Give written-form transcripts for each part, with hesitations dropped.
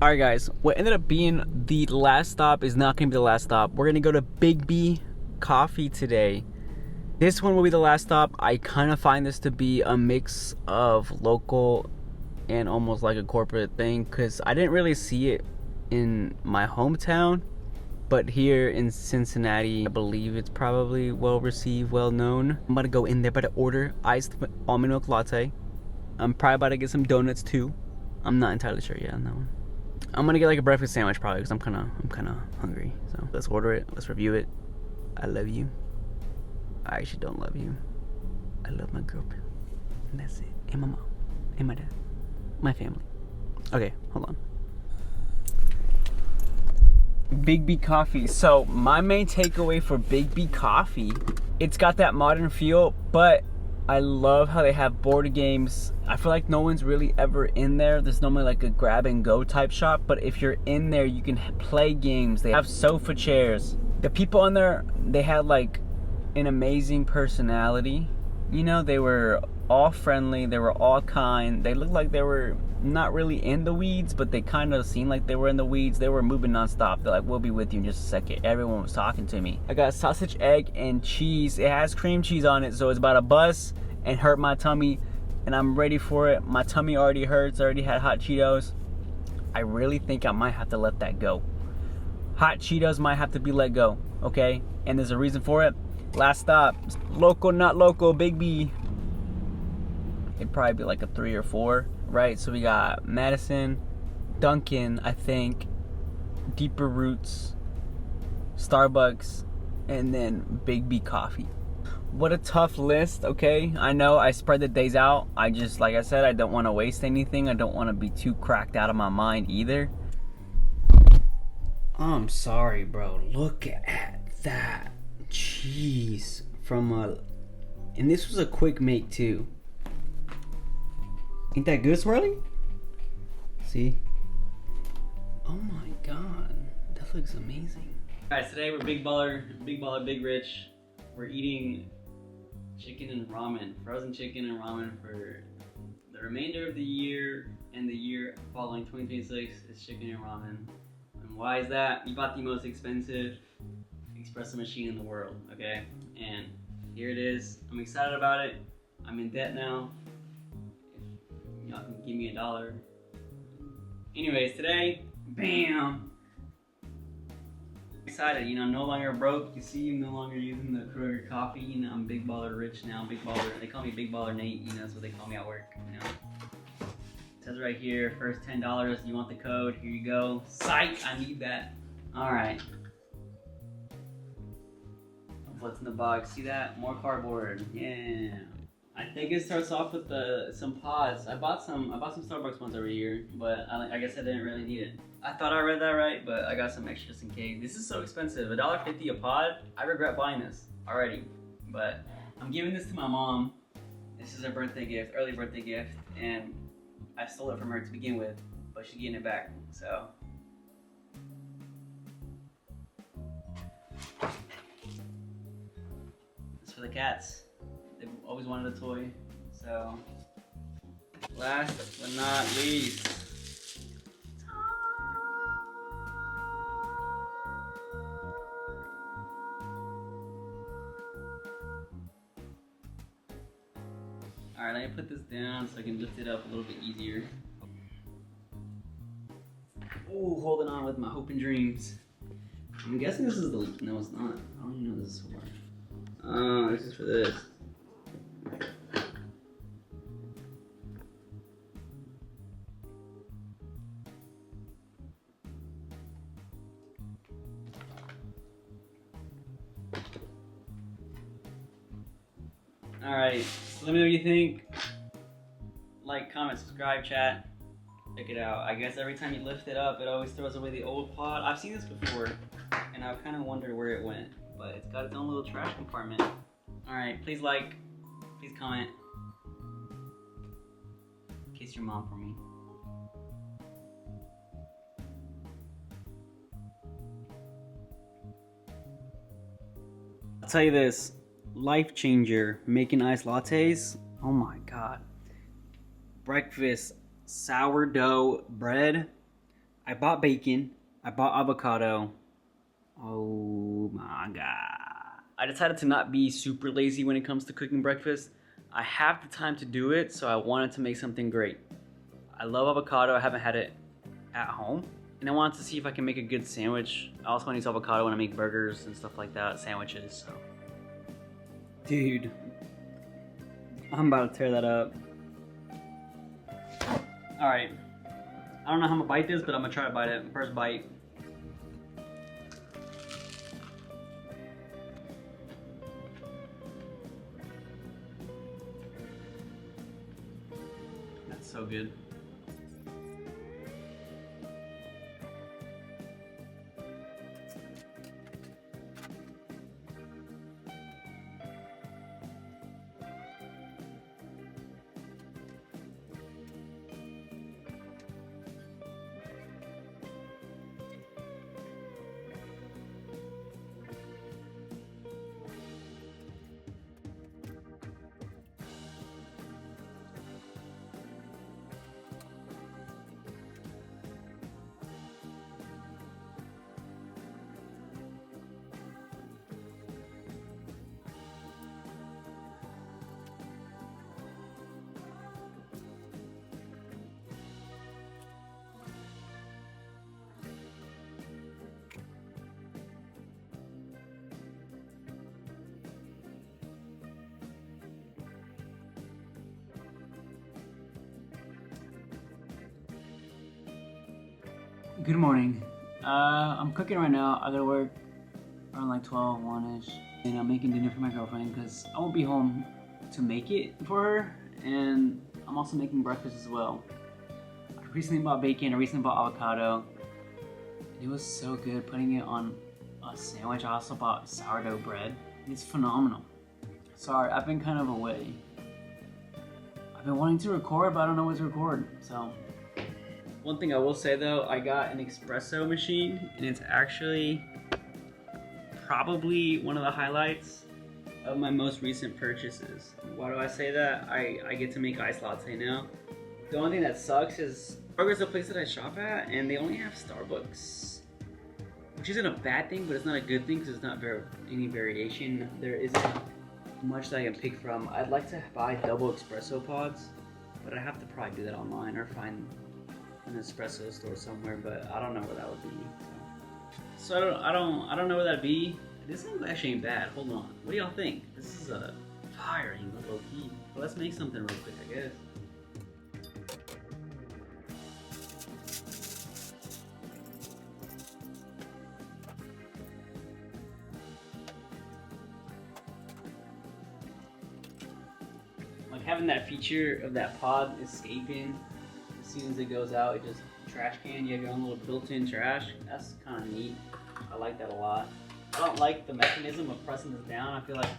Alright guys, what ended up being the last stop is not going to be the last stop. We're going to go to Big B Coffee today. This one will be the last stop. I kind of find this to be a mix of local and almost like a corporate thing, because I didn't really see it in my hometown, but here in Cincinnati I believe it's probably well received, well known. I'm about to go in there, but order iced almond milk latte. I'm probably about to get some donuts too. I'm not entirely sure yet on that one. I'm gonna get like a breakfast sandwich probably, because I'm kind of hungry. So let's order it, let's review it. I love you. I actually don't love you. I love my girlfriend, and that's it. And my mom, and my dad, my family. Okay, hold on. Big B Coffee. So my main takeaway for Big B Coffee, it's got that modern feel, but I love how they have board games. I feel like no one's really ever in there. There's normally like a grab and go type shop, but if you're in there, you can play games. They have sofa chairs. The people in there, they had like an amazing personality. You know, they were all friendly, they were all kind. They looked like they were not really in the weeds, but they kind of seemed like they were in the weeds. They were moving nonstop. They're like, we'll be with you in just a second. Everyone was talking to me. I got sausage, egg, and cheese. It has cream cheese on it, so it's about to bust and hurt my tummy, and I'm ready for it. My tummy already hurts. I already had hot Cheetos. I really think I might have to let that go. Hot Cheetos might have to be let go, okay? And there's a reason for it. Last stop, local, not local, Big B. It'd probably be like a 3 or 4, right? So we got Madison, Dunkin', I think, Deeper Roots, Starbucks, and then Big B Coffee. What a tough list, okay? I know I spread the days out. I just, like I said, I don't want to waste anything. I don't want to be too cracked out of my mind either. I'm sorry, bro. Look at that cheese from a... And this was a quick make too. Ain't that good, Swirly? See? Oh my god. That looks amazing. Guys, today we're Big Baller, Big Rich. We're eating chicken and ramen. Frozen chicken and ramen for the remainder of the year, and the year following 2026 is chicken and ramen. And why is that? We bought the most expensive espresso machine in the world, okay? And here it is. I'm excited about it. I'm in debt now. If y'all can give me $1. Anyways, today, bam! Excited, you know, no longer broke. You see, I'm no longer using the Kroger coffee. You know, I'm Big Baller Rich now. Big Baller. They call me Big Baller Nate. You know, that's what they call me at work. You know, it says right here, first $10. You want the code? Here you go. Psych! I need that. All right. What's in the box? See that? More cardboard. Yeah. I think it starts off with some pods. I bought some Starbucks ones over here, but I guess I didn't really need it. I thought I read that right, but I got some extra just in case. This is so expensive, $1.50 a pod. I regret buying this already, but I'm giving this to my mom. This is her birthday gift, early birthday gift, and I stole it from her to begin with, but she's getting it back, so. It's for the cats. They've always wanted a toy, so. Last but not least. Alright, let me put this down so I can lift it up a little bit easier. Oh, holding on with my hope and dreams. I'm guessing this is the, no it's not. I don't even know what this is for. Oh, this is for this. Alright, so let me know what you think. Like, comment, subscribe, chat. Check it out. I guess every time you lift it up, it always throws away the old pod. I've seen this before, and I kind of wonder where it went. But it's got its own little trash compartment. Alright, please like, please comment. Kiss your mom for me. I'll tell you this. Life changer, making iced lattes. Oh my god. Breakfast sourdough bread. I bought bacon. I bought avocado. Oh my god. I decided to not be super lazy when it comes to cooking breakfast. I have the time to do it, so I wanted to make something great. I love avocado. I haven't had it at home. And I wanted to see if I can make a good sandwich. I also want to use avocado when I make burgers and stuff like that, sandwiches, so. Dude, I'm about to tear that up. Alright. I don't know how I'm gonna bite this, but I'm gonna try to bite it. First bite. That's so good. Good morning. I'm cooking right now. I gotta work around like 12, 1-ish. And I'm making dinner for my girlfriend because I won't be home to make it for her. And I'm also making breakfast as well. I recently bought bacon, I recently bought avocado. It was so good putting it on a sandwich. I also bought sourdough bread. It's phenomenal. Sorry, I've been kind of away. I've been wanting to record, but I don't know what to record, so. One thing I will say though, I got an espresso machine, and it's actually probably one of the highlights of my most recent purchases. Why do I say that? I get to make iced latte now. The only thing that sucks is Burger's the place that I shop at, and they only have Starbucks, which isn't a bad thing, but it's not a good thing because there's not any variation. There isn't much that I can pick from. I'd like to buy double espresso pods, but I have to probably do that online or find an espresso store somewhere, but I don't know where that would be. So I don't know where that'd be. This thing actually ain't bad. Hold on. What do y'all think? This is a firing low key. But let's make something real quick, I guess. Like having that feature of that pod escaping as soon as it goes out, it just trash can. You have your own little built-in trash. That's kind of neat. I like that a lot. I don't like the mechanism of pressing this down. I feel like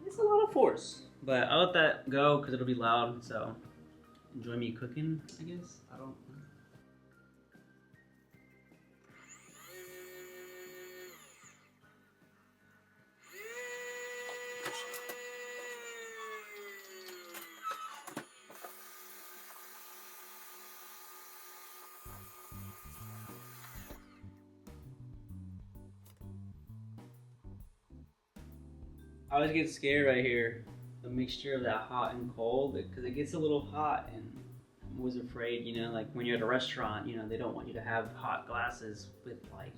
it's a lot of force. But I'll let that go because it'll be loud. So enjoy me cooking, I guess. I don't. I always get scared right here, the mixture of that hot and cold, because it gets a little hot, and I'm always afraid, you know, like when you're at a restaurant, you know, they don't want you to have hot glasses with like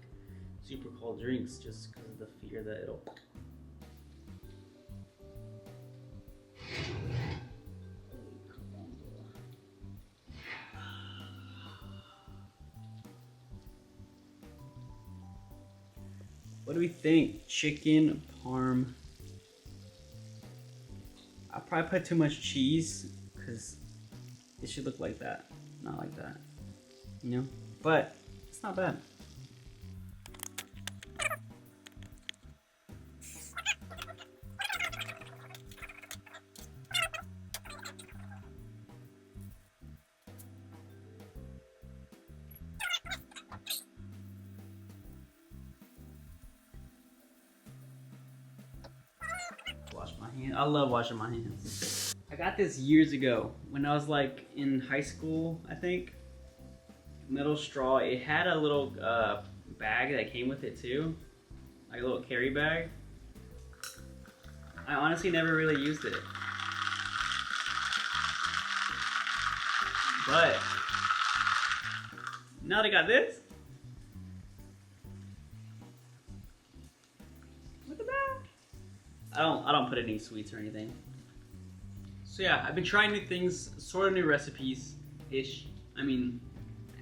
super cold drinks just because of the fear that it'll. What do we think? Chicken parm. I probably put too much cheese because it should look like that, not like that, you know? But it's not bad. Wash my hands. I love washing my hands. I got this years ago when I was like in high school, I think. metal straw. It had a little bag that came with it too, like a little carry bag. I honestly never really used it, but now they got this. Look at that. I don't put any sweets or anything. So yeah, I've been trying new things, sort of new recipes-ish. I mean,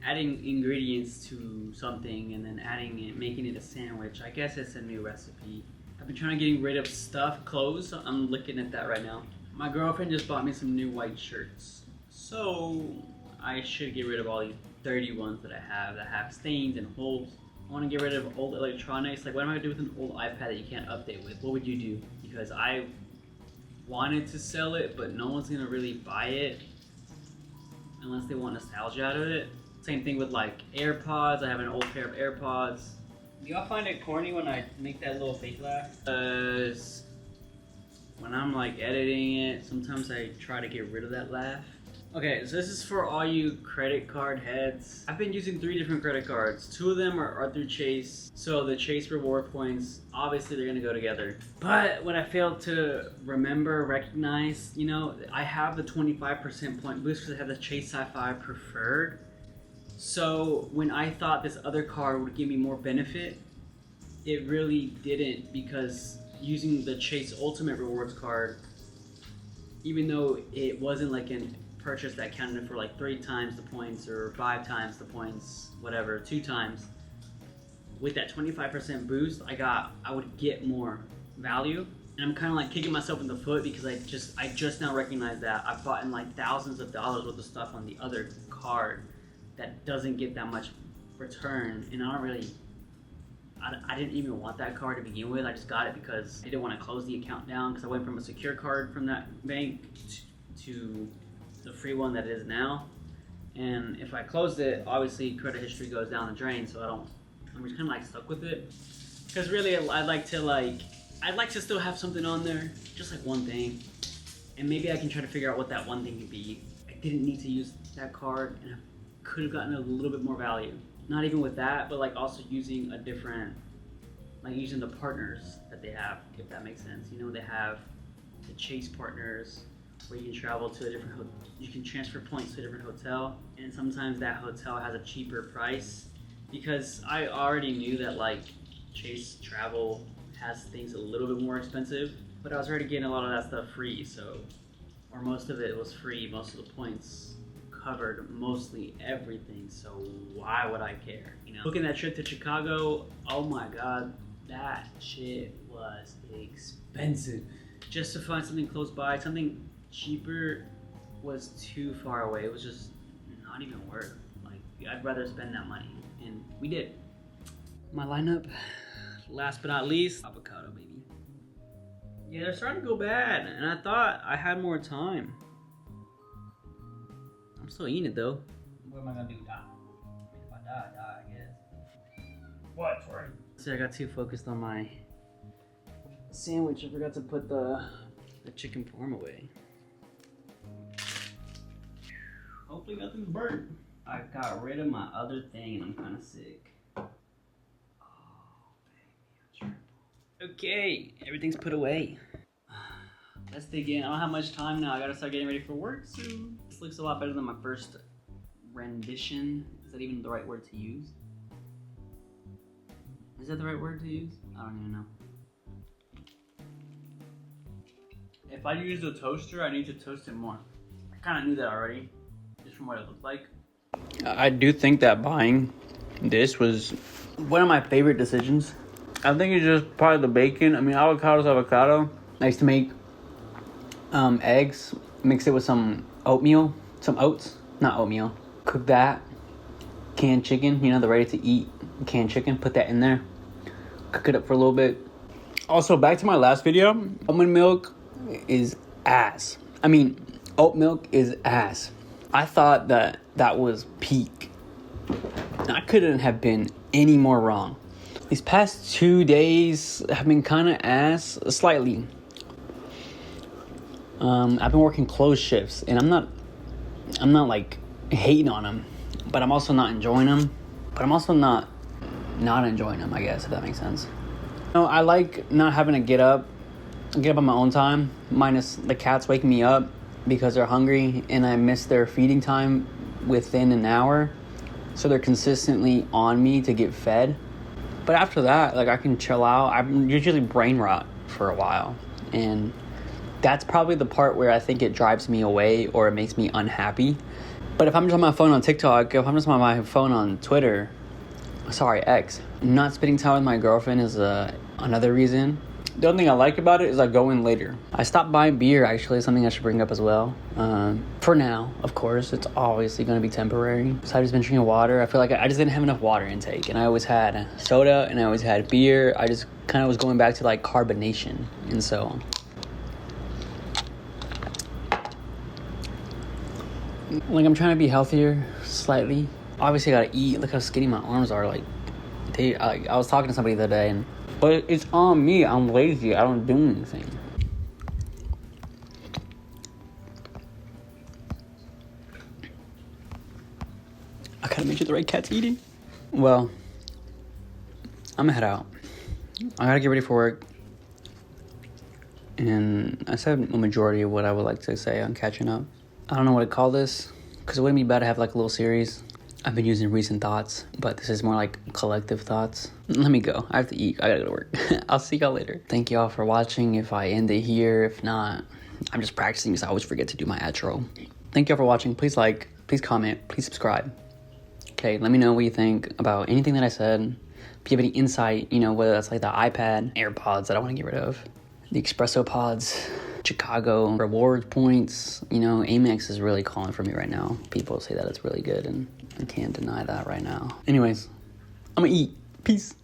adding ingredients to something and then adding it, making it a sandwich. I guess it's a new recipe. I've been trying to get rid of stuff, clothes. I'm looking at that right now. My girlfriend just bought me some new white shirts. So I should get rid of all these dirty ones that I have stains and holes. I want to get rid of old electronics. Like, what am I gonna do with an old iPad that you can't update with? What would you do? Because I wanted to sell it, but no one's gonna really buy it unless they want nostalgia out of it. Same thing with like AirPods. I have an old pair of AirPods. Do y'all find it corny when I make that little fake laugh? When I'm like editing it, sometimes I try to get rid of that laugh. Okay, so this is for all you credit card heads. I've been using 3 different credit cards. 2 of them are through Chase. So the Chase reward points, obviously they're gonna go together. But what I failed to recognize, you know, I have the 25% point boost because I have the Chase Sci-Fi Preferred. So when I thought this other card would give me more benefit, it really didn't, because using the Chase Ultimate Rewards card, even though it wasn't like a purchase that counted for like 3 times the points or 5 times the points, whatever, 2 times, with that 25% boost, I would get more value. And I'm kind of like kicking myself in the foot because I just now recognize that I've bought in like thousands of dollars worth of stuff on the other card that doesn't get that much return, and I didn't even want that card to begin with. I just got it because I didn't want to close the account down, because I went from a secure card from that bank to the free one that it is now. And if I closed it, obviously credit history goes down the drain, so I'm just kind of like stuck with it. Because really I'd like to still have something on there, just like one thing. And maybe I can try to figure out what that one thing could be. I didn't need to use that card, and I could have gotten a little bit more value. Not even with that, but like also using a different, like using the partners that they have, if that makes sense. You know, they have the Chase partners where you can travel to a different you can transfer points to a different hotel, and sometimes that hotel has a cheaper price, because I already knew that like Chase Travel has things a little bit more expensive, but I was already getting a lot of that stuff free, so, or most of it was free, most of the points covered mostly everything, so why would I care? You know, booking that trip to Chicago, oh my god, that shit was expensive. Just to find something close by, something cheaper, was too far away. It was just not even worth. Like, I'd rather spend that money, and we did. My lineup, last but not least, avocado, baby. Yeah, they're starting to go bad, and I thought I had more time. I'm still eating it though. What am I gonna do? Die? If I die, I guess. What, Tori? See, I got too focused on my sandwich. I forgot to put the chicken parm away. Hopefully nothing's burnt. I got rid of my other thing and I'm kind of sick. Oh, baby, okay, everything's put away. Let's dig in. I don't have much time now. I gotta start getting ready for work soon. This looks a lot better than my first rendition. Is that even the right word to use? Is that the right word to use? I don't even know. If I use a toaster, I need to toast it more. I kind of knew that already, just from what it looked like. I do think that buying this was one of my favorite decisions. I think it's just probably the bacon. I mean, avocado's avocado. I used to make eggs, mix it with some oatmeal, some oats, not oatmeal. Cook that. Canned chicken, you know, the ready to eat canned chicken. Put that in there. Cook it up for a little bit. Also, back to my last video. Almond milk is ass. I mean, oat milk is ass. I thought that was peak. I couldn't have been any more wrong. These past 2 days have been kind of ass, slightly. I've been working close shifts, and I'm not like hating on them, but I'm also not enjoying them. But I'm also not enjoying them, I guess, if that makes sense. No, I like not having to get up on my own time, minus the cats waking me up because they're hungry and I miss their feeding time within an hour. So they're consistently on me to get fed. But after that, like, I can chill out. I'm usually brain rot for a while. And that's probably the part where I think it drives me away or it makes me unhappy. But if I'm just on my phone on TikTok, if I'm just on my phone on Twitter, X, not spending time with my girlfriend is another reason. The only thing I like about it is I go in later. I stopped buying beer, actually, something I should bring up as well. For now, of course, it's obviously going to be temporary. So I've just been drinking water. I feel like I just didn't have enough water intake. And I always had soda and I always had beer. I just kind of was going back to like carbonation and so on. Like, I'm trying to be healthier slightly. Obviously, I gotta eat. Look how skinny my arms are. Like, I was talking to somebody the other day, but it's on me. I'm lazy. I don't do anything. I gotta make sure the right cat's eating. Well, I'm gonna head out. I gotta get ready for work. And I said a majority of what I would like to say on catching up. I don't know what to call this, because it wouldn't be bad to have like a little series. I've been using recent thoughts, but this is more like collective thoughts. Let me go. I have to eat. I gotta go to work. I'll see y'all later. Thank y'all for watching. If I end it here, if not, I'm just practicing because I always forget to do my outro. Thank y'all for watching. Please like, please comment, please subscribe. Okay, let me know what you think about anything that I said. If you have any insight, whether that's like the iPad, AirPods that I want to get rid of, the Espresso Pods, Chicago rewards points. Amex is really calling for me right now. People say that it's really good, and I can't deny that right now. Anyways, I'm gonna eat. Peace.